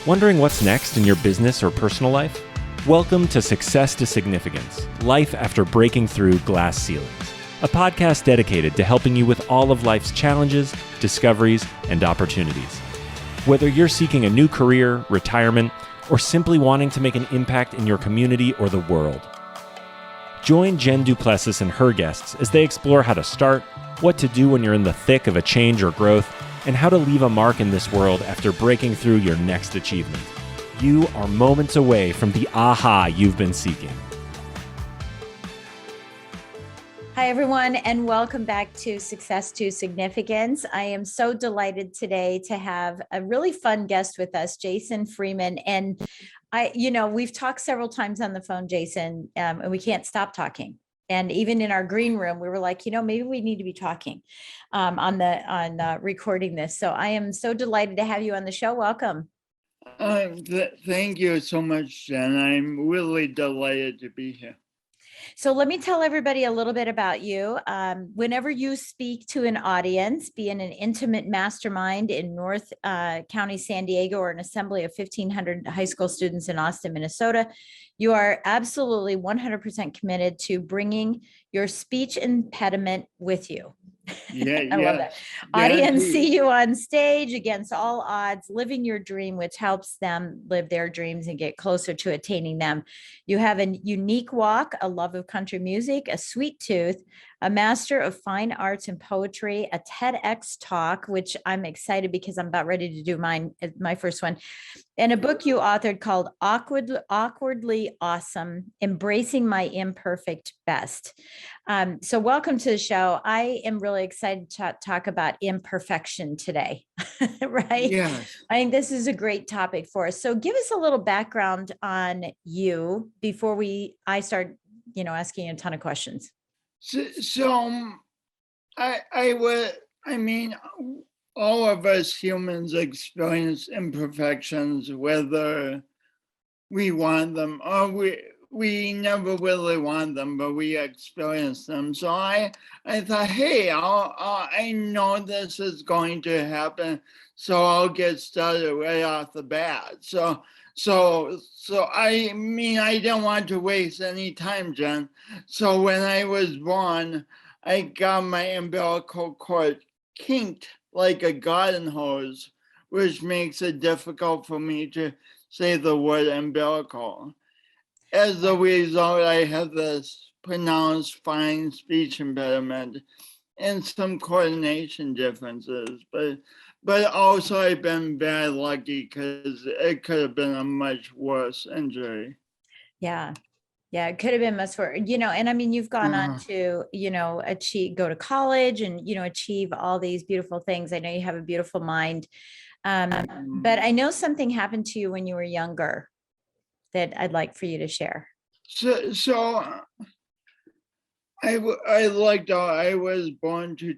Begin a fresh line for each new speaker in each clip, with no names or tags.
Wondering what's next in your business or personal life? Welcome to Success to Significance, Life After Breaking Through Glass Ceilings, a podcast dedicated to helping you with all of life's challenges, discoveries, and opportunities. Whether you're seeking a new career, retirement, or simply wanting to make an impact in your community or the world. Join Jen Duplessis and her guests as they explore how to start, what to do when you're in the thick of a change or growth, and how to leave a mark in this world after breaking through your next achievement. You are moments away from the aha you've been seeking.
Hi, everyone, and welcome back to Success to Significance. I am so delighted today to have a really fun guest with us, Jason Freeman. And we've talked several times on the phone, Jason, and we can't stop talking. And even in our green room, we were like, maybe we need to be talking on recording this. So I am so delighted to have you on the show. Welcome.
Thank you so much, Jen. I'm really delighted to be here.
So let me tell everybody a little bit about you. Whenever you speak to an audience, be in an intimate mastermind in North County, San Diego, or an assembly of 1,500 high school students in Austin, Minnesota, you are absolutely 100% committed to bringing your speech impediment with you.
Yeah,
I love that. Audience see you on stage against all odds, living your dream, which helps them live their dreams and get closer to attaining them. You have a unique walk, a love of country music, a sweet tooth, a master of fine arts and poetry, a TEDx talk, which I'm excited because I'm about ready to do my first one, and a book you authored called Awkwardly Awesome, Embracing My Imperfect Best. So welcome to the show. I am really excited to talk about imperfection today, right?
Yes.
I think this is a great topic for us. So give us a little background on you before I start, asking you a ton of questions.
All of us humans experience imperfections, whether we want them or we never really want them, but we experience them. So I thought, hey, I know this is going to happen, so I'll get started right off the bat. So I don't want to waste any time, Jen. So when I was born, I got my umbilical cord kinked like a garden hose, which makes it difficult for me to say the word umbilical. As a result, I have this pronounced fine speech impediment and some coordination differences, but also I've been very lucky because it could have been a much worse injury.
Yeah, it could have been much worse, and I mean, you've gone on to, go to college and, achieve all these beautiful things. I know you have a beautiful mind, but I know something happened to you when you were younger that I'd like for you to share.
So I was born to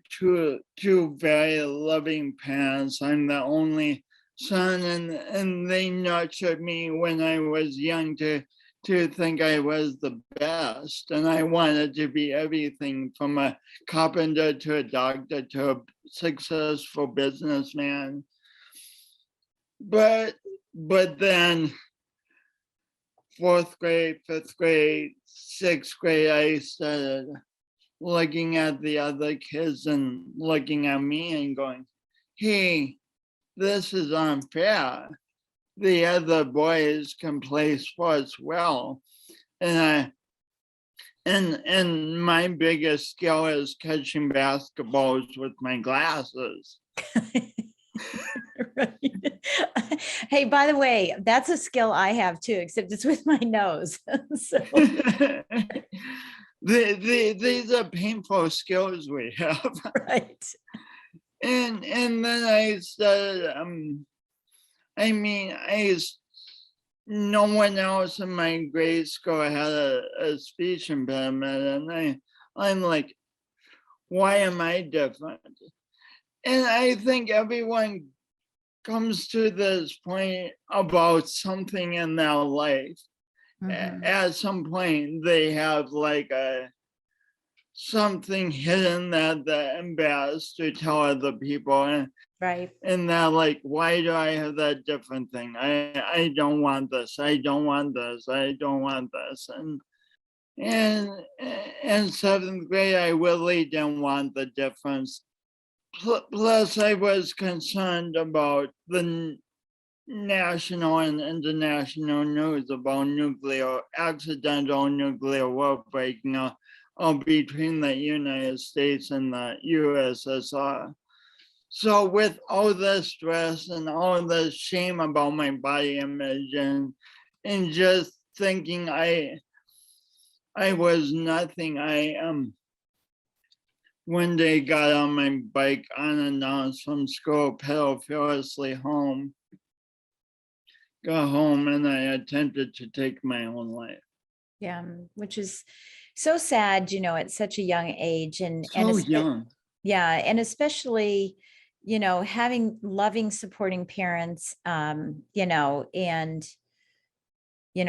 two very loving parents. I'm the only son, and they nurtured me when I was young to think I was the best, and I wanted to be everything from a carpenter to a doctor to a successful businessman. But then 4th grade, 5th grade, 6th grade, I started looking at the other kids and looking at me and going, hey, this is unfair. The other boys can play sports well. And my biggest skill is catching basketballs with my glasses.
Right. Hey, by the way, that's a skill I have too, except it's with my nose. So.
These are painful skills we have.
Right.
And then I started, no one else in my grade school had a speech impediment, and I'm like, why am I different? And I think everyone comes to this point about something in their life. Mm-hmm. At some point, they have like a something hidden that they're embarrassed to tell other people.
Right.
And that, like, why do I have that different thing? I don't want this. I don't want this. I don't want this. And in seventh grade, I really didn't want the difference. Plus, I was concerned about the national and international news about accidental nuclear war breaking out between the United States and the USSR. So with all the stress and all the shame about my body image and just thinking I was nothing, I one day got on my bike unannounced from school, pedaled fearlessly home, got home, and I attempted to take my own life.
Yeah, which is so sad, at such a young age. And
Young.
Yeah, and especially, having loving, supporting parents, and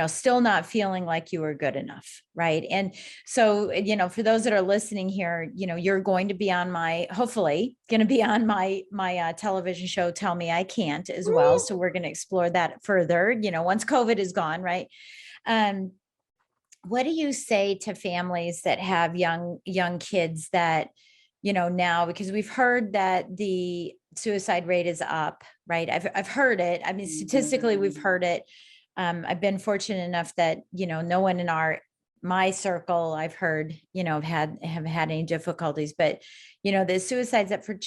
still not feeling like you were good enough. Right. And so, for those that are listening here, you're going to be on hopefully going to be on my television show, Tell Me I Can't, as well. So we're going to explore that further, once COVID is gone. Right. What do you say to families that have young kids that, now, because we've heard that the suicide rate is up, right? I've heard it. I mean, statistically, we've heard it. I've been fortunate enough that, no one in my circle I've heard, have had any difficulties, but, the suicide's up for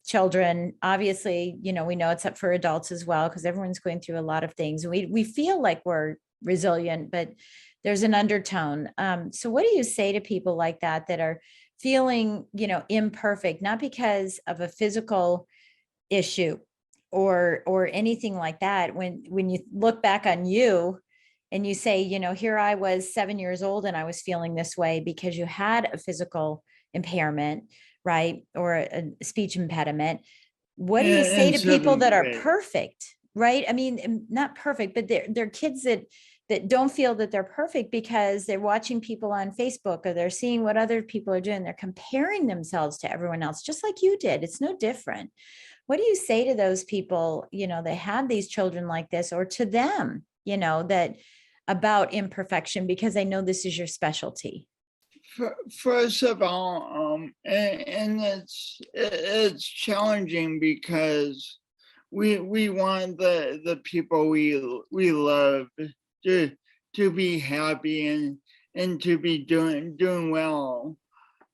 children. Obviously, we know it's up for adults as well, because everyone's going through a lot of things. We feel like we're resilient, but there's an undertone. So what do you say to people like that are feeling, imperfect, not because of a physical issue or anything like that? When you look back on you and you say, here I was 7 years old and I was feeling this way because you had a physical impairment, right? Or a speech impediment. What do you say to people that are perfect, right? I mean, not perfect, but they're kids that don't feel that they're perfect because they're watching people on Facebook or they're seeing what other people are doing. They're comparing themselves to everyone else, just like you did. It's no different. What do you say to those people, that have these children like this, or to them, that about imperfection, because I know this is your specialty?
First of all, and it's challenging because we want the people we love to be happy and to be doing well.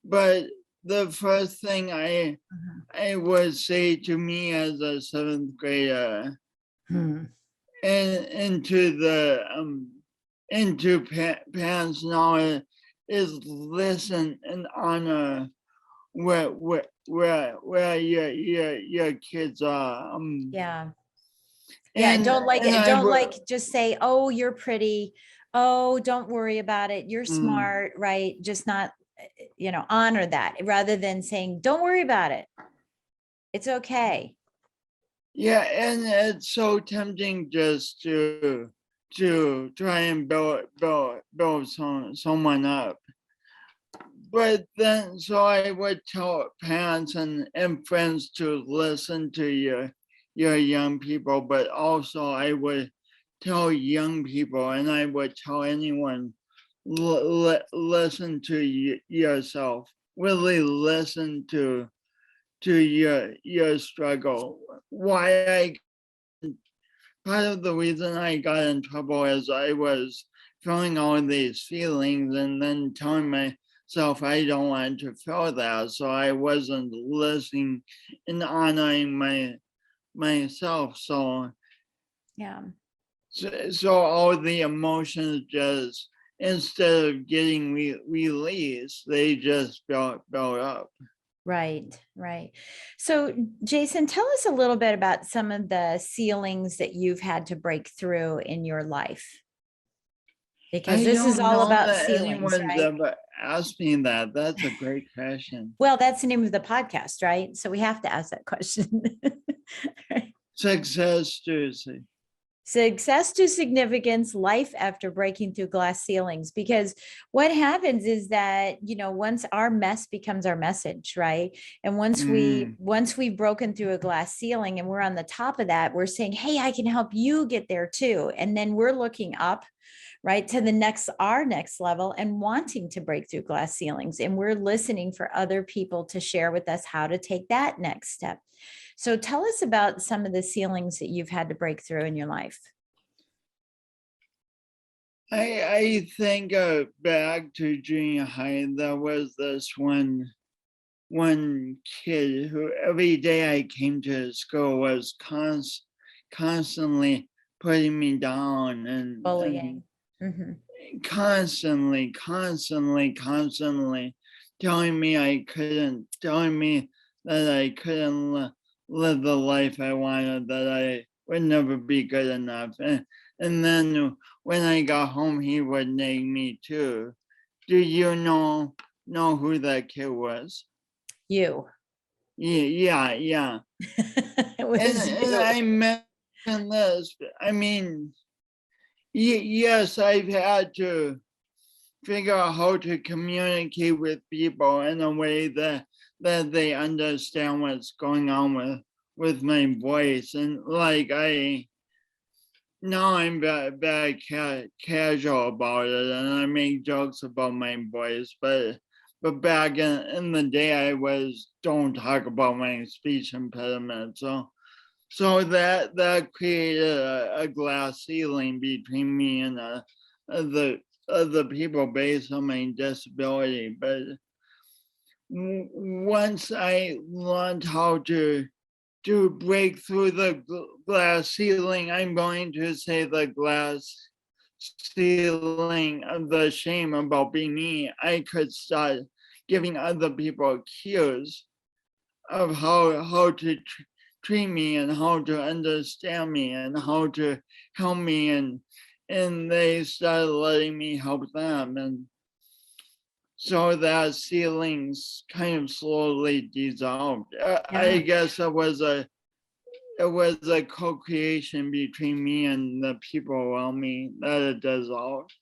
But the first thing I would say to me as a seventh grader and to parents now is listen and honor where your kids are.
Yeah. And don't just say, oh, you're pretty. Oh, don't worry about it. You're smart, right? Just not, honor that rather than saying, don't worry about it. It's okay.
Yeah. And it's so tempting just to try and build someone up. But then, so I would tell parents and friends to listen to your young people, but also I would tell young people, and I would tell anyone, listen to yourself. Really listen to your struggle. Part of the reason I got in trouble is I was feeling all these feelings and then telling myself I don't want to feel that, so I wasn't listening and honoring myself. So
Yeah.
So all the emotions just, instead of getting released, they just built up.
Right. So, Jason, tell us a little bit about some of the ceilings that you've had to break through in your life, because this is all about ceilings, right?
Ever asked me that. That's a great question.
Well, that's the name of the podcast, right? So we have to ask that question.
Success Tuesday.
Success to significance, life after breaking through glass ceilings. Because what happens is that, once our mess becomes our message, right? And once we've broken through a glass ceiling and we're on the top of that, we're saying, hey, I can help you get there too. And then we're looking up, right, to our next level and wanting to break through glass ceilings. And we're listening for other people to share with us how to take that next step. So tell us about some of the ceilings that you've had to break through in your life.
I think back to junior high, there was this one kid who every day I came to school was constantly putting me down and
Bullying. Mm-hmm.
constantly telling me that I couldn't live the life I wanted, that I would never be good enough. And then when I got home, he would nag me too. Do you know who that kid was?
You.
Yeah.
It was
And I mentioned this. I mean, yes, I've had to figure out how to communicate with people in a way that they understand what's going on with my voice. And like now I'm very casual about it, and I make jokes about my voice, but back in the day I don't talk about my speech impediment. So that created a glass ceiling between me and the people based on my disability. But once I learned how to break through the glass ceiling, I'm going to say the glass ceiling of the shame about being me, I could start giving other people cues of how to treat me and how to understand me and how to help me, and they started letting me help them, and so that ceilings kind of slowly dissolved. I guess it was a co-creation between me and the people around me that it dissolved.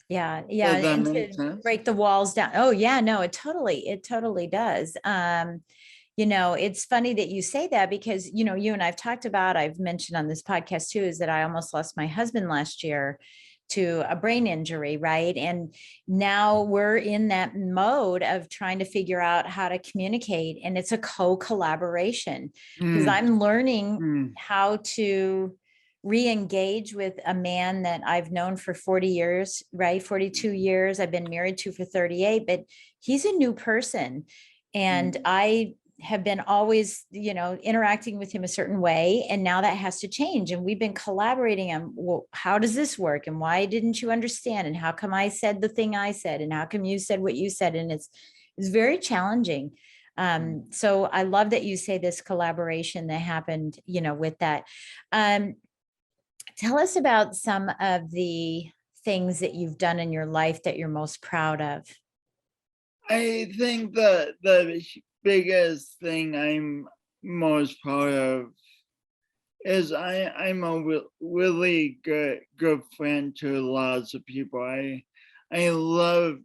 Yeah.
Does that
And
make
to
sense?
break the walls down. Oh yeah, no, it totally does. It's funny that you say that because, you and I've talked about, I've mentioned on this podcast too, is that I almost lost my husband last year to a brain injury, right? And now we're in that mode of trying to figure out how to communicate. And it's a co-collaboration because I'm learning how to re-engage with a man that I've known for 40 years, right? 42 years. I've been married to for 38, but he's a new person. And I have been always, interacting with him a certain way. And now that has to change. And we've been collaborating on, well, how does this work? And why didn't you understand? And how come I said the thing I said? And how come you said what you said? And it's very challenging. So I love that you say this collaboration that happened, with that. Tell us about some of the things that you've done in your life that you're most proud of.
I think the biggest thing I'm most proud of is I'm a really good friend to lots of people. I love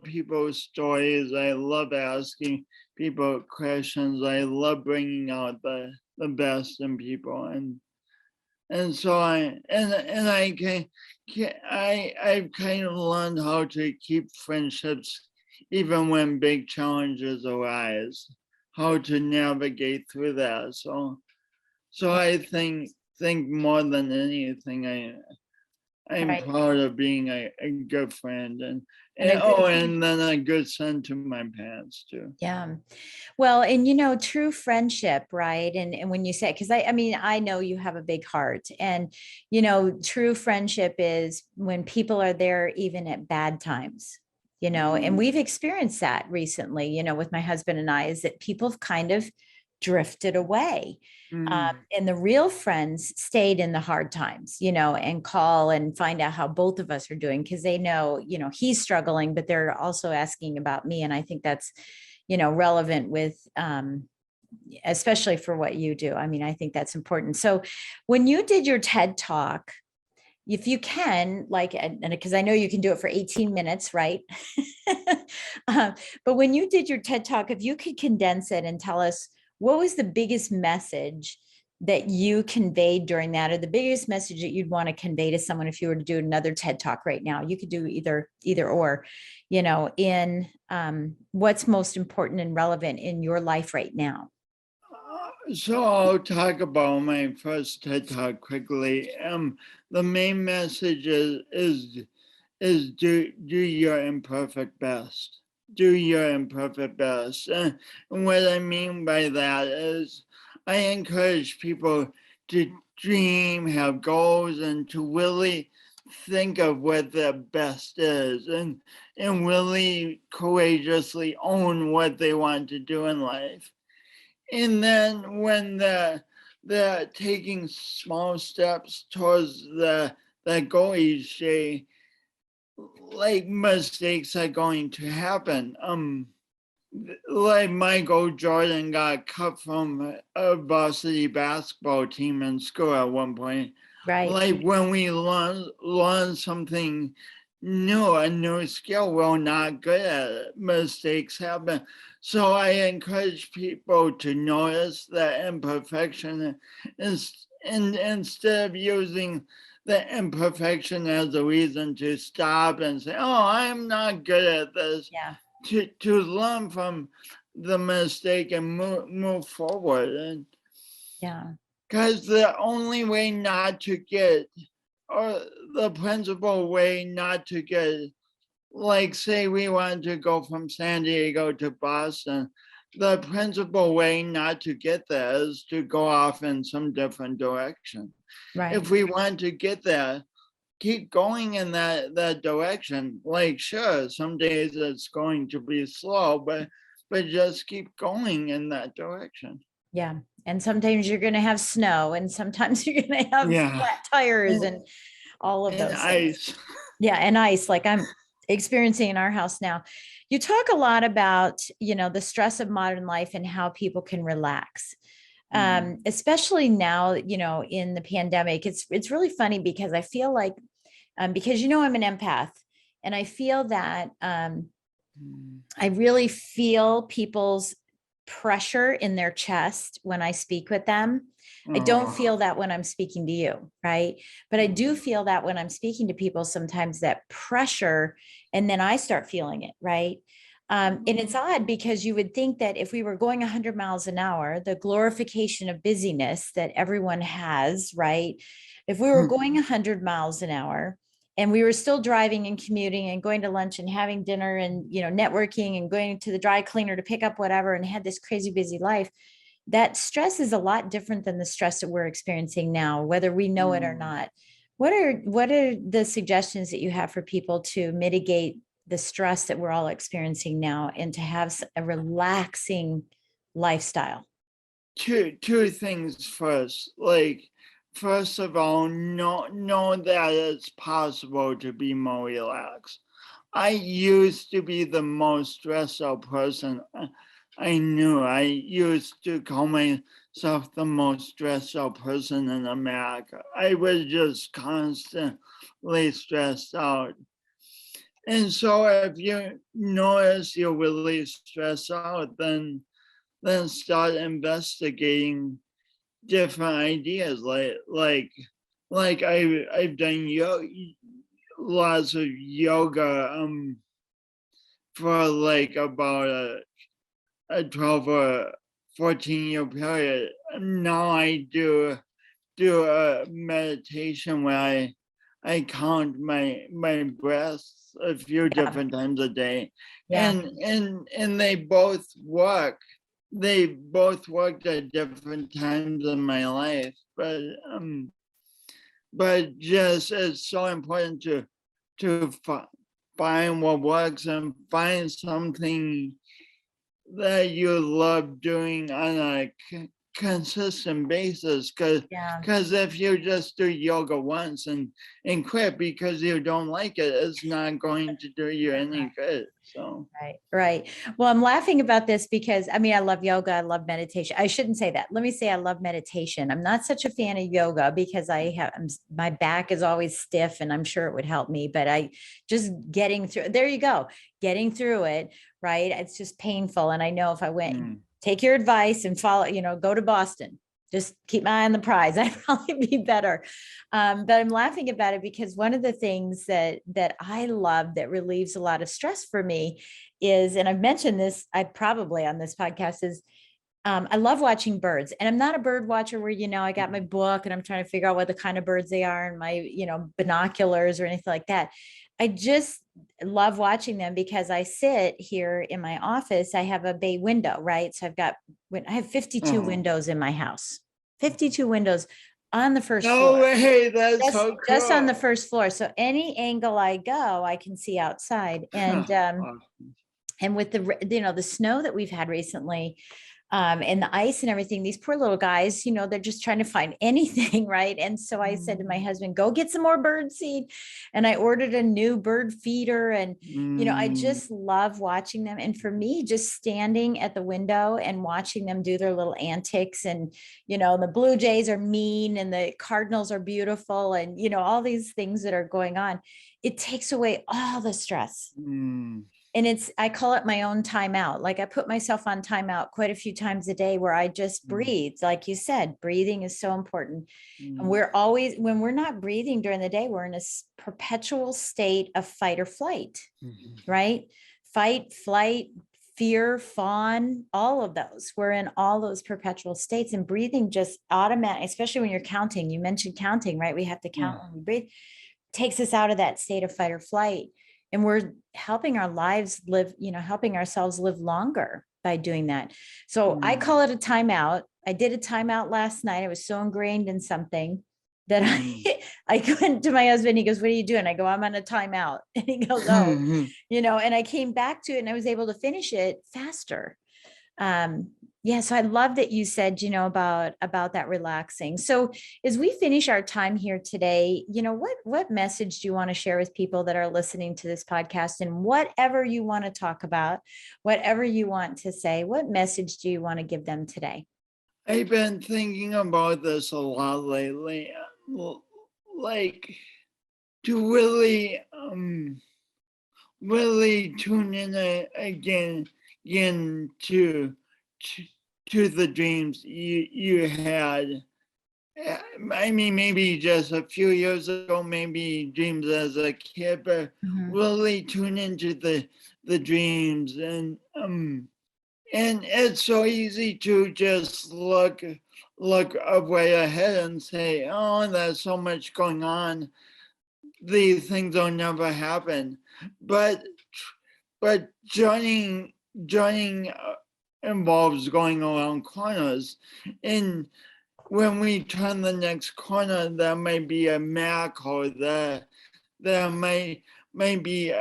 people's stories. I love asking people questions. I love bringing out the best in people, and so I've kind of learned how to keep friendships even when big challenges arise, how to navigate through that. So I think more than anything, I'm
Right.
proud of being a good friend and then a good son to my parents too.
Yeah. Well, and true friendship, right? And when you say, because I know you have a big heart, and true friendship is when people are there even at bad times. And we've experienced that recently, with my husband and I, is that people have kind of drifted away. And the real friends stayed in the hard times, and call and find out how both of us are doing, because they know, he's struggling, but they're also asking about me. And I think that's, relevant with especially for what you do. I mean, I think that's important. So when you did your TED Talk, if you can, like, and because I know you can do it for 18 minutes, right? But when you did your TED Talk, if you could condense it and tell us what was the biggest message that you conveyed during that, or the biggest message that you'd want to convey to someone if you were to do another TED Talk right now. You could do either or, in what's most important and relevant in your life right now.
So I'll talk about my first TED Talk quickly. The main message is do your imperfect best. Do your imperfect best. And what I mean by that is I encourage people to dream, have goals, and to really think of what their best is, and really courageously own what they want to do in life. And then when they're taking small steps towards the goal each day, like mistakes are going to happen. Like Michael Jordan got cut from a varsity basketball team in school at one point.
Right.
Like when we learn something new, a new skill, we're not good at it. Mistakes happen. So I encourage people to notice that imperfection instead of using the imperfection as a reason to stop and say, oh, I'm not good at this.
Yeah.
To learn from the mistake and move forward. And
yeah,
because the only way not to get, or the principal way not to get, like say we want to go from San Diego to Boston, the principal way not to get there is to go off in some different direction.
right.
If we want to get there, keep going in that direction. Like, sure, some days it's going to be slow, but just keep going in that direction.
Yeah. And sometimes you're going to have snow, and sometimes you're going to have flat tires and all of those things.
Ice.
Yeah. And ice, like I'm experiencing in our house now. You talk a lot about, the stress of modern life and how people can relax. Especially now, in the pandemic. It's really funny because I feel like, because I'm an empath, and I feel that I really feel people's pressure in their chest when I speak with them. I don't feel that when I'm speaking to you, right? But I do feel that when I'm speaking to people, sometimes that pressure, and then I start feeling it, right? And it's odd because you would think that if we were going 100 miles an hour, the glorification of busyness that everyone has, right? If we were going 100 miles an hour and we were still driving and commuting and going to lunch and having dinner and, networking and going to the dry cleaner to pick up whatever and had this crazy busy life, that stress is a lot different than the stress that we're experiencing now, whether we know it or not. What are the suggestions that you have for people to mitigate the stress that we're all experiencing now and to have a relaxing lifestyle?
Two things first. Like, first of all, know that it's possible to be more relaxed. I used to be the most stressed out person I knew. I used to call myself the most stressed out person in America. I was just constantly stressed out. And so if you notice you're really stressed out, then start investigating different ideas. Like I've done lots of yoga for like about a 12 or 14-year period. Now I do a meditation where I count my breaths a few different times a day. And they both work. They both worked at different times in my life, but just it's so important to find what works and find something that you love doing on a consistent basis, because
Yeah.
if you just do yoga once and quit because you don't like it, it's not going to do you any good. So
Right. Well, I'm laughing about this because I mean, I love yoga. I love meditation. I shouldn't say that. Let me say I love meditation. I'm not such a fan of yoga because my back is always stiff and I'm sure it would help me, but I just getting through, there you go, getting through it. Right. It's just painful. And I know if I went, take your advice and follow, go to Boston, just keep my eye on the prize. I'd probably be better. But I'm laughing about it because one of the things that I love that relieves a lot of stress for me is, and I've mentioned this, I probably on this podcast is, I love watching birds, and I'm not a bird watcher where, I got my book and I'm trying to figure out what the kind of birds they are and my, binoculars or anything like that. I just love watching them because I sit here in my office. I have a bay window, right? So I have 52 windows in my house, 52 windows on the first floor.
No way, that's so cool.
Just on the first floor. So any angle I go, I can see outside. And and with the snow that we've had recently, and the ice and everything, these poor little guys, they're just trying to find anything, right? And so I said to my husband, go get some more bird seed. And I ordered a new bird feeder. And, I just love watching them. And for me, just standing at the window and watching them do their little antics, and, the Blue Jays are mean and the Cardinals are beautiful, and, all these things that are going on, it takes away all the stress. And I call it my own timeout. Like I put myself on timeout quite a few times a day where I just breathe. Like you said, breathing is so important. And when we're not breathing during the day, we're in a perpetual state of fight or flight, right? Fight, flight, fear, fawn, all of those. We're in all those perpetual states, and breathing just automatic, especially when you're counting. You mentioned counting, right? We have to count when we breathe. Takes us out of that state of fight or flight. And we're helping our lives live, helping ourselves live longer by doing that. So I call it a timeout. I did a timeout last night. I was so ingrained in something that I went to my husband. He goes, what are you doing? I go, I'm on a timeout. And he goes, oh, and I came back to it and I was able to finish it faster. So I love that you said, about that relaxing. So as we finish our time here today, what message do you want to share with people that are listening to this podcast, and whatever you want to talk about, whatever you want to say, what message do you want to give them today?
I've been thinking about this a lot lately, like to really tune in again to the dreams you had. I mean, maybe just a few years ago, maybe dreams as a kid, but really tune into the dreams. And it's so easy to just look way ahead and say, oh, there's so much going on, these things will never happen. But joining involves going around corners, and when we turn the next corner, there may be a miracle. There may be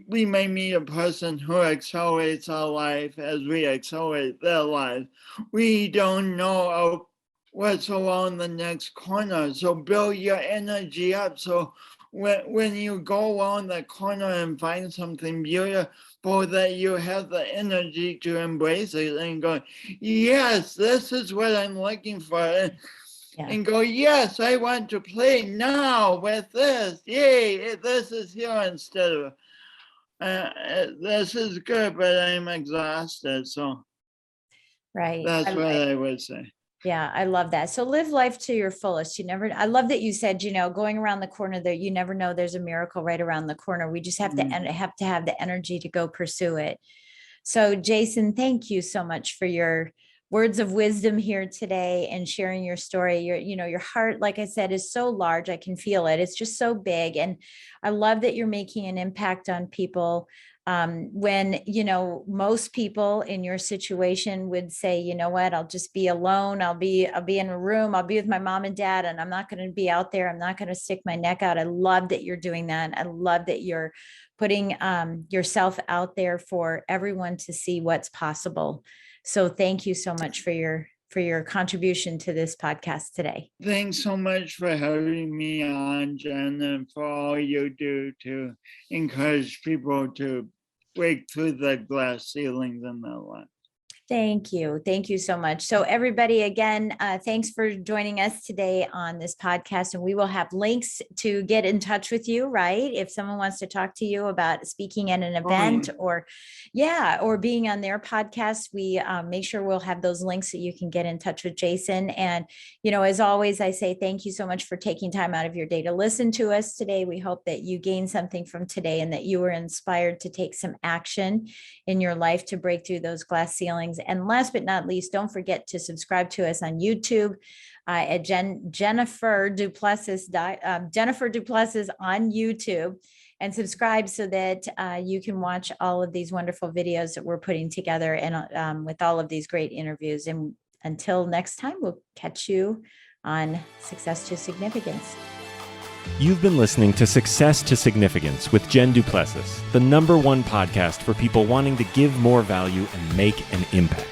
we may meet a person who accelerates our life as we accelerate their life. We don't know what's around the next corner, so build your energy up. So when you go around the corner and find something beautiful, that you have the energy to embrace it and go, yes, this is what I'm looking for. And go, yes, I want to play now with this. Yay, this is here instead of, this is good, but I'm exhausted. So that's what I would say.
Yeah, I love that. So live life to your fullest. I love that you said, going around the corner there, you never know there's a miracle right around the corner. We just have to have the energy to go pursue it. So Jason, thank you so much for your words of wisdom here today and sharing your story. Your heart, like I said, is so large. I can feel it. It's just so big. And I love that you're making an impact on people. When, most people in your situation would say, you know what, I'll just be alone. I'll be in a room. I'll be with my mom and dad, and I'm not going to be out there. I'm not going to stick my neck out. I love that you're doing that. I love that you're putting yourself out there for everyone to see what's possible. So thank you so much for your for your contribution to this podcast today.
Thanks so much for having me on, Jen, and for all you do to encourage people to break through the glass ceilings in their life.
Thank you. Thank you so much. So everybody, again, thanks for joining us today on this podcast. And we will have links to get in touch with you, right? If someone wants to talk to you about speaking at an event or being on their podcast, we make sure we'll have those links so you can get in touch with Jason. And, as always, I say thank you so much for taking time out of your day to listen to us today. We hope that you gained something from today and that you were inspired to take some action in your life to break through those glass ceilings. And last but not least, don't forget to subscribe to us on YouTube at Jennifer Duplessis on YouTube, and subscribe so that you can watch all of these wonderful videos that we're putting together and with all of these great interviews. And until next time, we'll catch you on Success to Significance.
You've been listening to Success to Significance with Jen Duplessis, the #1 podcast for people wanting to give more value and make an impact.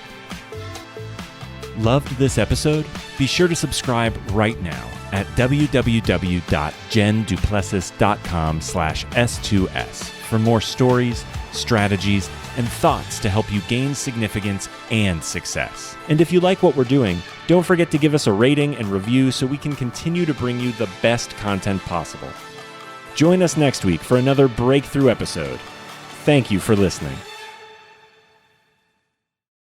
Loved this episode? Be sure to subscribe right now at www.jenduplessis.com/S2S for more stories, strategies, and thoughts to help you gain significance and success. And if you like what we're doing, don't forget to give us a rating and review so we can continue to bring you the best content possible. Join us next week for another breakthrough episode. Thank you for listening.